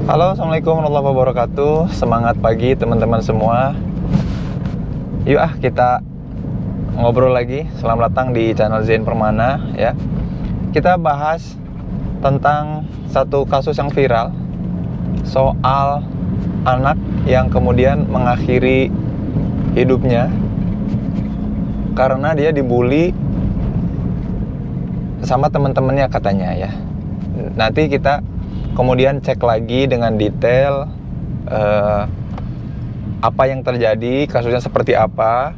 Halo, assalamualaikum warahmatullahi wabarakatuh. Semangat pagi teman-teman semua. Yuk kita ngobrol lagi. Selamat datang di channel Zain Permana ya. Kita bahas tentang satu kasus yang viral soal anak yang kemudian mengakhiri hidupnya karena dia dibully sama teman-temannya katanya ya. Nanti kita kemudian cek lagi dengan detail apa yang terjadi, kasusnya seperti apa,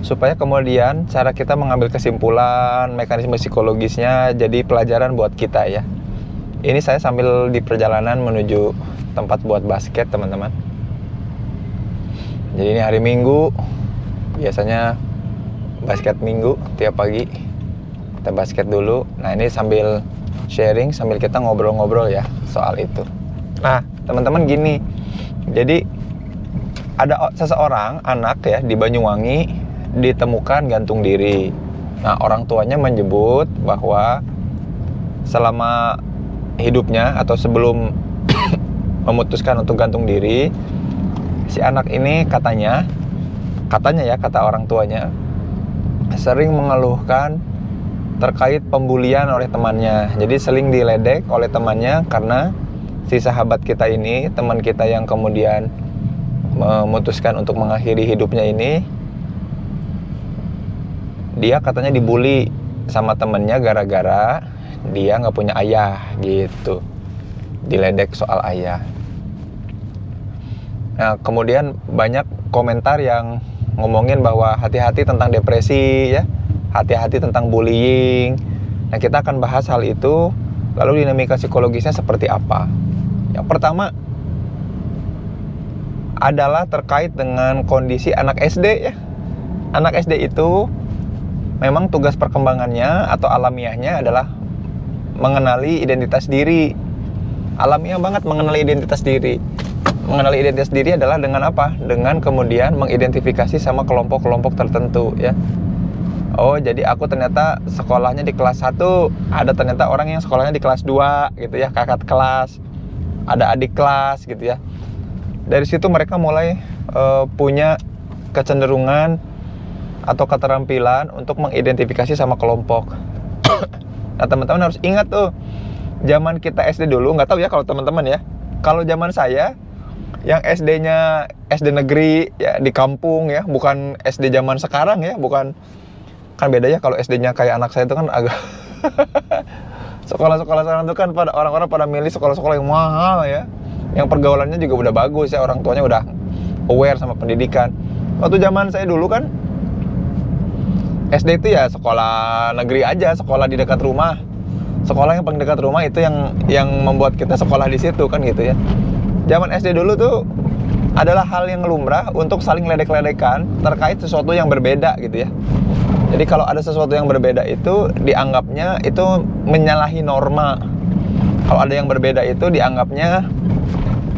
supaya kemudian cara kita mengambil kesimpulan, mekanisme psikologisnya jadi pelajaran buat kita ya. Ini saya sambil di perjalanan menuju tempat buat basket teman-teman. Jadi ini hari Minggu, biasanya basket Minggu tiap pagi. Kita basket dulu. Nah ini sambil sharing, sambil kita ngobrol-ngobrol ya soal itu. Nah teman-teman gini, jadi ada seseorang anak ya di Banyuwangi ditemukan gantung diri. Nah orang tuanya menyebut bahwa selama hidupnya atau sebelum memutuskan untuk gantung diri, si anak ini katanya ya, kata orang tuanya, sering mengeluhkan terkait pembulian oleh temannya. Jadi sering diledek oleh temannya karena si sahabat kita ini, teman kita yang kemudian memutuskan untuk mengakhiri hidupnya ini, dia katanya dibully sama temannya gara-gara dia nggak punya ayah gitu. Diledek soal ayah. Nah kemudian banyak komentar yang ngomongin bahwa hati-hati tentang depresi ya, hati-hati tentang bullying. Nah kita akan bahas hal itu, lalu dinamika psikologisnya seperti apa. Yang pertama adalah terkait dengan kondisi anak SD ya. Anak SD itu memang tugas perkembangannya atau alamiahnya adalah mengenali identitas diri. Alamiah banget mengenali identitas diri. Mengenali identitas diri adalah dengan apa? Dengan kemudian mengidentifikasi sama kelompok-kelompok tertentu ya. Oh jadi aku ternyata sekolahnya di kelas 1, ada ternyata orang yang sekolahnya di kelas 2 gitu ya, kakak kelas, ada adik kelas gitu ya. Dari situ mereka mulai punya kecenderungan atau keterampilan untuk mengidentifikasi sama kelompok. Nah teman-teman harus ingat tuh, zaman kita SD dulu, nggak tahu ya kalau teman-teman ya, kalau zaman saya yang SD-nya SD negeri ya di kampung ya, bukan SD zaman sekarang ya, bukan. Kan beda ya kalau SD-nya kayak anak saya itu kan agak sekolah-sekolah sekarang itu kan pada orang-orang pada milih sekolah-sekolah yang mahal ya, yang pergaulannya juga udah bagus ya, orang tuanya udah aware sama pendidikan. Waktu zaman saya dulu kan SD itu ya sekolah negeri aja, sekolah di dekat rumah, sekolah yang paling dekat rumah itu yang membuat kita sekolah di situ kan gitu ya. Zaman SD dulu tuh adalah hal yang lumrah untuk saling ledek-ledekan terkait sesuatu yang berbeda gitu ya. Jadi kalau ada sesuatu yang berbeda itu dianggapnya itu menyalahi norma. Kalau ada yang berbeda itu dianggapnya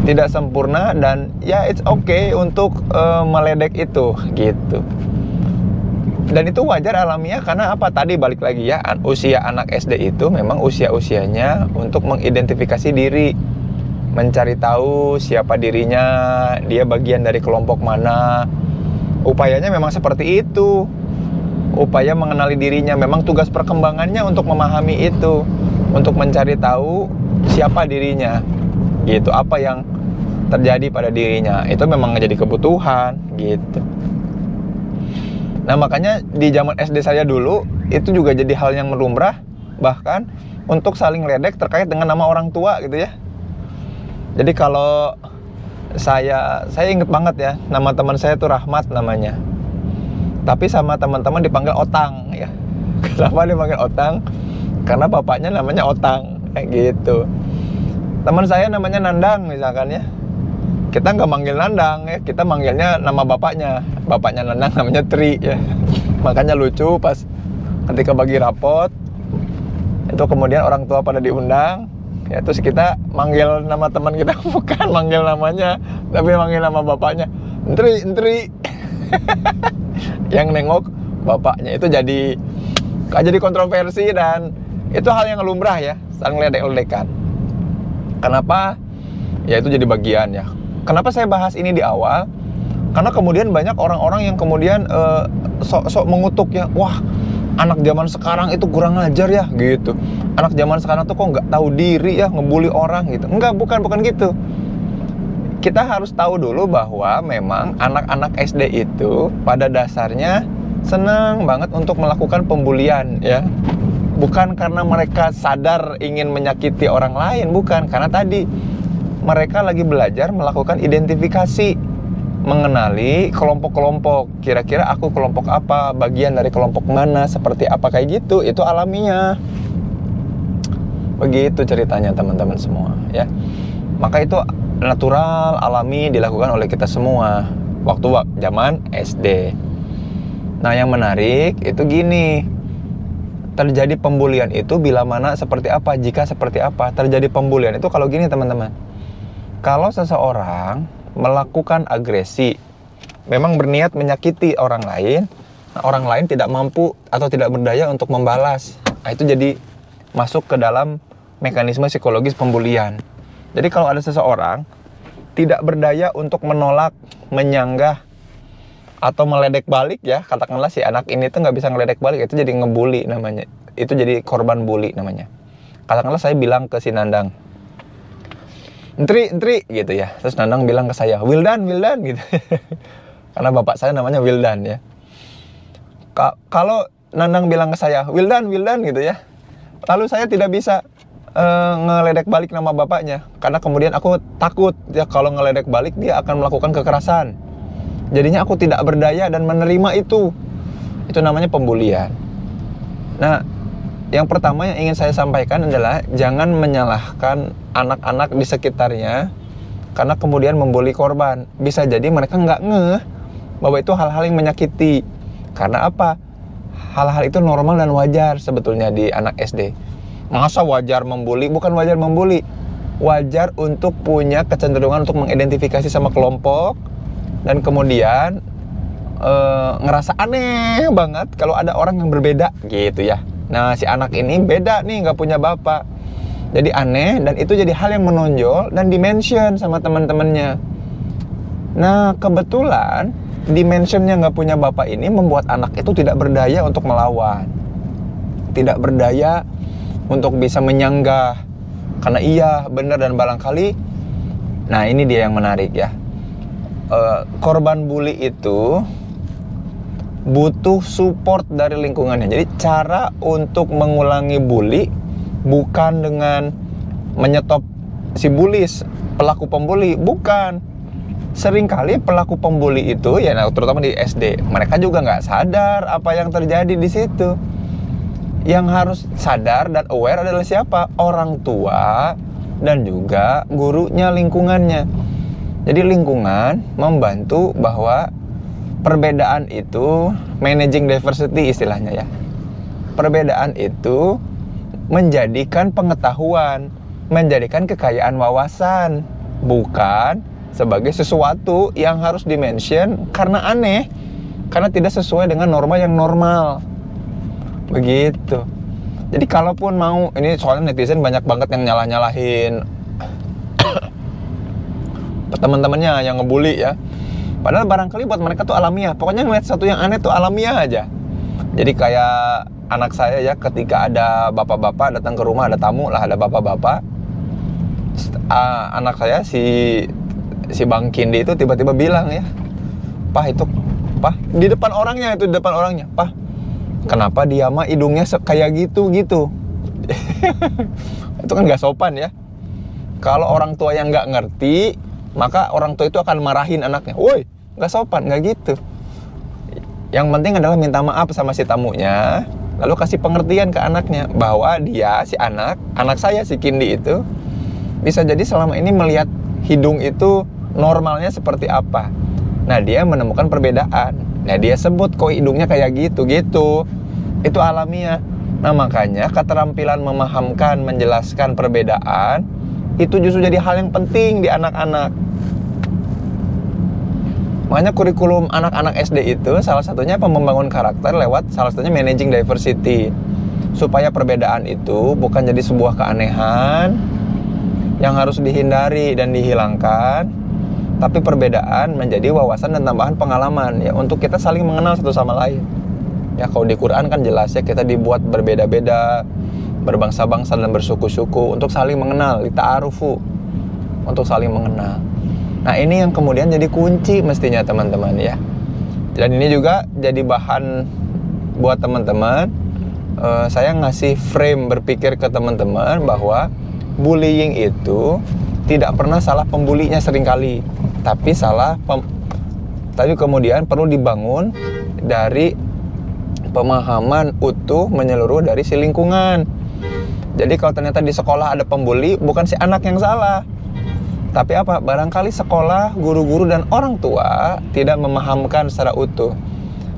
tidak sempurna dan ya it's okay untuk meledek itu gitu. Dan itu wajar alamiah karena apa? Tadi balik lagi ya, usia anak SD itu memang usia-usianya untuk mengidentifikasi diri, mencari tahu siapa dirinya, dia bagian dari kelompok mana. Upayanya memang seperti itu. Upaya mengenali dirinya, memang tugas perkembangannya untuk memahami itu, untuk mencari tahu siapa dirinya gitu, apa yang terjadi pada dirinya. Itu memang menjadi kebutuhan gitu. Nah makanya di zaman SD saya dulu itu juga jadi hal yang lumrah, bahkan untuk saling ledek terkait dengan nama orang tua gitu ya. Jadi kalau saya inget banget ya, nama teman saya tuh Rahmat namanya, tapi sama teman-teman dipanggil Otang ya. Kenapa dipanggil Otang? Karena bapaknya namanya Otang kayak gitu. Teman saya namanya Nandang misalkan ya, kita nggak manggil Nandang ya, kita manggilnya nama bapaknya. Bapaknya Nandang namanya Tri ya. Makanya lucu pas ketika bagi rapot itu kemudian orang tua pada diundang ya, terus kita manggil nama teman kita, bukan manggil namanya tapi manggil nama bapaknya, Entri yang nengok bapaknya. Itu jadi kontroversi dan itu hal yang lumrah ya, saling ledek-ledekan. Kenapa? Ya itu jadi bagian ya. Kenapa saya bahas ini di awal? Karena kemudian banyak orang-orang yang kemudian sok-sok mengutuk ya, wah anak zaman sekarang itu kurang ajar ya gitu. Anak zaman sekarang tuh kok nggak tahu diri ya, ngebully orang gitu. Enggak, bukan gitu. Kita harus tahu dulu bahwa memang anak-anak SD itu pada dasarnya senang banget untuk melakukan pembulian ya. Bukan karena mereka sadar ingin menyakiti orang lain, bukan. Karena tadi mereka lagi belajar melakukan identifikasi, mengenali kelompok-kelompok. Kira-kira aku kelompok apa, bagian dari kelompok mana, seperti apa, kayak gitu. Itu alamiah. Begitu ceritanya teman-teman semua ya. Maka itu natural, alami, dilakukan oleh kita semua waktu zaman SD. Nah yang menarik itu gini, terjadi pembulian itu bila mana seperti apa, jika seperti apa. Terjadi pembulian itu kalau gini teman-teman, kalau seseorang melakukan agresi, memang berniat menyakiti orang lain, nah orang lain tidak mampu atau tidak berdaya untuk membalas, nah, itu jadi masuk ke dalam mekanisme psikologis pembulian. Jadi kalau ada seseorang tidak berdaya untuk menolak, menyanggah, atau meledek balik ya, katakanlah si anak ini tuh nggak bisa ngeledek balik, itu jadi ngebully namanya. Itu jadi korban bully namanya. Katakanlah saya bilang ke si Nandang, Entri gitu ya. Terus Nandang bilang ke saya, Wildan gitu. Karena bapak saya namanya Wildan ya. Kalau Nandang bilang ke saya, Wildan gitu ya. Lalu saya tidak bisa ngeledek balik nama bapaknya, karena kemudian aku takut ya kalau ngeledek balik dia akan melakukan kekerasan. Jadinya aku tidak berdaya dan menerima itu. Itu namanya pembulian. Nah, yang pertama yang ingin saya sampaikan adalah jangan menyalahkan anak-anak di sekitarnya karena kemudian membuli korban. Bisa jadi mereka nggak ngeh bahwa itu hal-hal yang menyakiti. Karena apa? Hal-hal itu normal dan wajar sebetulnya di anak SD. Masa wajar membuli? Bukan wajar membuli. Wajar untuk punya kecenderungan untuk mengidentifikasi sama kelompok dan kemudian ngerasa aneh banget kalau ada orang yang berbeda gitu ya. Nah si anak ini beda nih, nggak punya bapak, jadi aneh, dan itu jadi hal yang menonjol dan dimention sama teman-temannya. Nah kebetulan dimensionnya nggak punya bapak ini membuat anak itu tidak berdaya untuk melawan, tidak berdaya untuk bisa menyanggah karena iya benar dan barangkali. Nah ini dia yang menarik ya. Korban bully itu butuh support dari lingkungannya. Jadi cara untuk mengulangi bully bukan dengan menyetop si bully, pelaku pembuli, bukan. Seringkali pelaku pembuli itu ya, terutama di SD, mereka juga nggak sadar apa yang terjadi di situ. Yang harus sadar dan aware adalah siapa? Orang tua dan juga gurunya, lingkungannya. Jadi lingkungan membantu bahwa perbedaan itu, managing diversity istilahnya ya. Perbedaan itu menjadikan pengetahuan, menjadikan kekayaan wawasan, bukan sebagai sesuatu yang harus dimention karena aneh, karena tidak sesuai dengan norma yang normal. Begitu. Jadi kalaupun mau, ini soalnya netizen banyak banget yang nyalah-nyalahin teman-temannya yang ngebully ya. Padahal barangkali buat mereka tuh alamiah. Pokoknya ngeliat satu yang aneh tuh alamiah aja. Jadi kayak anak saya ya, ketika ada bapak-bapak datang ke rumah, ada tamu lah, ada bapak-bapak. Anak saya si Bang Kindi itu tiba-tiba bilang ya, Pah, di depan orangnya, Pah, kenapa dia mah hidungnya kayak gitu? Itu kan gak sopan ya. Kalau orang tua yang gak ngerti, maka orang tua itu akan marahin anaknya. Woi, gak sopan, gak gitu. Yang penting adalah minta maaf sama si tamunya, lalu kasih pengertian ke anaknya bahwa dia, si anak saya si Kindi itu bisa jadi selama ini melihat hidung itu normalnya seperti apa. Nah dia menemukan perbedaan. Nah dia sebut kok hidungnya kayak gitu. Itu alamiah. Nah makanya keterampilan memahamkan, menjelaskan perbedaan itu justru jadi hal yang penting di anak-anak. Makanya kurikulum anak-anak SD itu salah satunya membangun karakter lewat salah satunya managing diversity. Supaya perbedaan itu bukan jadi sebuah keanehan, yang harus dihindari dan dihilangkan, tapi perbedaan menjadi wawasan dan tambahan pengalaman ya, untuk kita saling mengenal satu sama lain. Ya kalau di Quran kan jelas ya, kita dibuat berbeda-beda, berbangsa-bangsa dan bersuku-suku untuk saling mengenal, lita'arufu, untuk saling mengenal. Nah ini yang kemudian jadi kunci mestinya teman-teman ya. Dan ini juga jadi bahan buat teman-teman. Saya ngasih frame berpikir ke teman-teman bahwa bullying itu tidak pernah salah pembulinya seringkali, tapi tapi kemudian perlu dibangun dari pemahaman utuh menyeluruh dari si lingkungan. Jadi kalau ternyata di sekolah ada pembuli, bukan si anak yang salah, tapi apa? Barangkali sekolah, guru-guru dan orang tua tidak memahamkan secara utuh.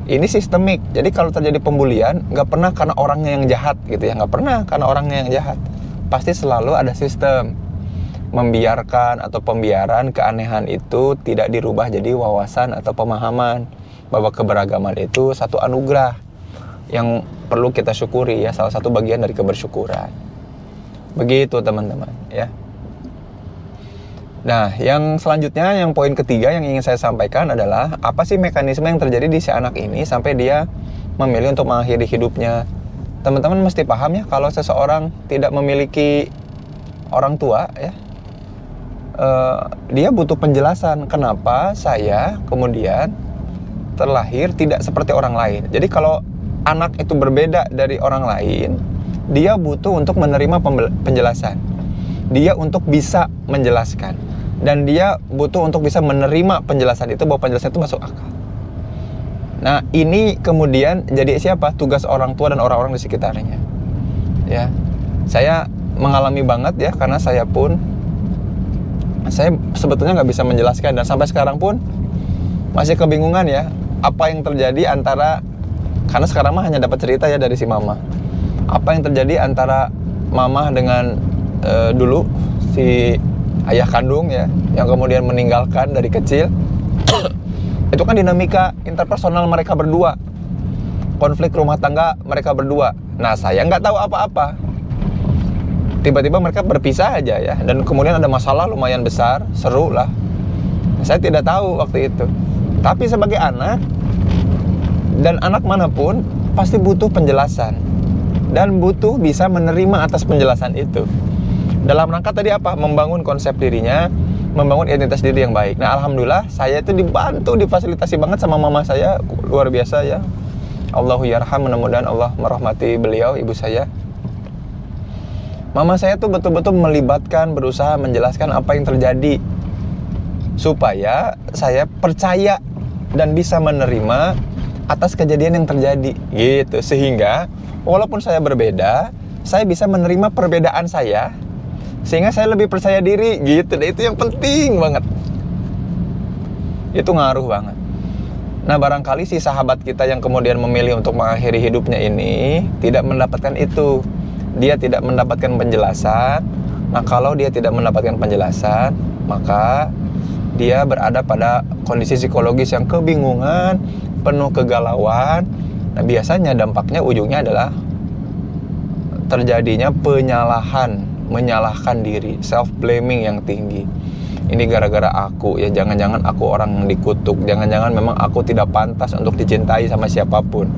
Ini sistemik. Jadi kalau terjadi pembulian, nggak pernah karena orangnya yang jahat gitu ya, nggak pernah karena orangnya yang jahat. Pasti selalu ada sistem membiarkan atau pembiaran keanehan itu tidak dirubah jadi wawasan atau pemahaman bahwa keberagaman itu satu anugerah yang perlu kita syukuri ya, salah satu bagian dari kebersyukuran. Begitu teman-teman ya. Nah, yang selanjutnya, yang poin ketiga yang ingin saya sampaikan adalah apa sih mekanisme yang terjadi di si anak ini sampai dia memilih untuk mengakhiri hidupnya. Teman-teman mesti paham ya, kalau seseorang tidak memiliki orang tua ya, dia butuh penjelasan kenapa saya kemudian terlahir tidak seperti orang lain. Jadi kalau anak itu berbeda dari orang lain, dia butuh untuk menerima penjelasan. Dia untuk bisa menjelaskan, dan dia butuh untuk bisa menerima penjelasan itu, bahwa penjelasan itu masuk akal. Nah ini kemudian jadi siapa? Tugas orang tua dan orang-orang di sekitarnya ya. Saya mengalami banget ya, karena saya sebetulnya nggak bisa menjelaskan, dan sampai sekarang pun masih kebingungan ya, apa yang terjadi antara, karena sekarang mah hanya dapat cerita ya dari si mama, apa yang terjadi antara mama dengan dulu si ayah kandung ya, yang kemudian meninggalkan dari kecil. Itu kan dinamika interpersonal mereka berdua, konflik rumah tangga mereka berdua. Nah saya nggak tahu apa-apa, tiba-tiba mereka berpisah aja ya, dan kemudian ada masalah lumayan besar, seru lah. Saya tidak tahu waktu itu, tapi sebagai anak, dan anak manapun pasti butuh penjelasan dan butuh bisa menerima atas penjelasan itu. Dalam rangka tadi apa? Membangun konsep dirinya, membangun identitas diri yang baik. Nah alhamdulillah saya itu dibantu, difasilitasi banget sama mama saya, luar biasa ya. Allahu yarham, mudah-mudahan Allah merahmati beliau, ibu saya. Mama saya tuh betul-betul melibatkan, berusaha menjelaskan apa yang terjadi, supaya saya percaya dan bisa menerima atas kejadian yang terjadi gitu. Sehingga walaupun saya berbeda, saya bisa menerima perbedaan saya, sehingga saya lebih percaya diri gitu. Dan itu yang penting banget, itu ngaruh banget. Nah barangkali si sahabat kita yang kemudian memilih untuk mengakhiri hidupnya ini tidak mendapatkan itu. Dia tidak mendapatkan penjelasan. Nah kalau dia tidak mendapatkan penjelasan, maka dia berada pada kondisi psikologis yang kebingungan, penuh kegalauan. Nah biasanya dampaknya ujungnya adalah terjadinya menyalahkan diri, self blaming yang tinggi. Ini gara-gara aku ya, jangan-jangan aku orang yang dikutuk, jangan-jangan memang aku tidak pantas untuk dicintai sama siapapun.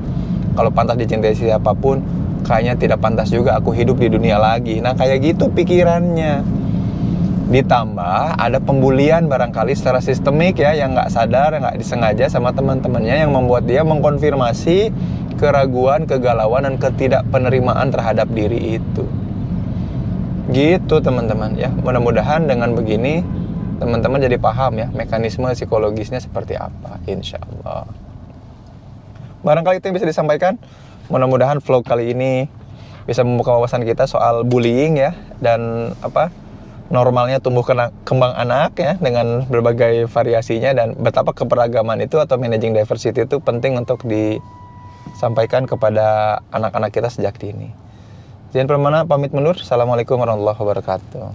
Kalau pantas dicintai siapapun, kayaknya tidak pantas juga aku hidup di dunia lagi. Nah kayak gitu pikirannya. Ditambah ada pembulian barangkali secara sistemik ya, yang nggak sadar, yang nggak disengaja sama teman-temannya, yang membuat dia mengkonfirmasi keraguan, kegalauan, dan ketidakpenerimaan terhadap diri itu. Gitu teman-teman ya. Mudah-mudahan dengan begini teman-teman jadi paham ya mekanisme psikologisnya seperti apa, insya Allah. Barangkali itu yang bisa disampaikan. Mudah-mudahan vlog kali ini bisa membuka wawasan kita soal bullying ya, dan normalnya tumbuh kembang anak ya, dengan berbagai variasinya, dan betapa keberagaman itu atau managing diversity itu penting untuk disampaikan kepada anak-anak kita sejak dini. Jangan Permana pamit mundur. Assalamualaikum warahmatullahi wabarakatuh.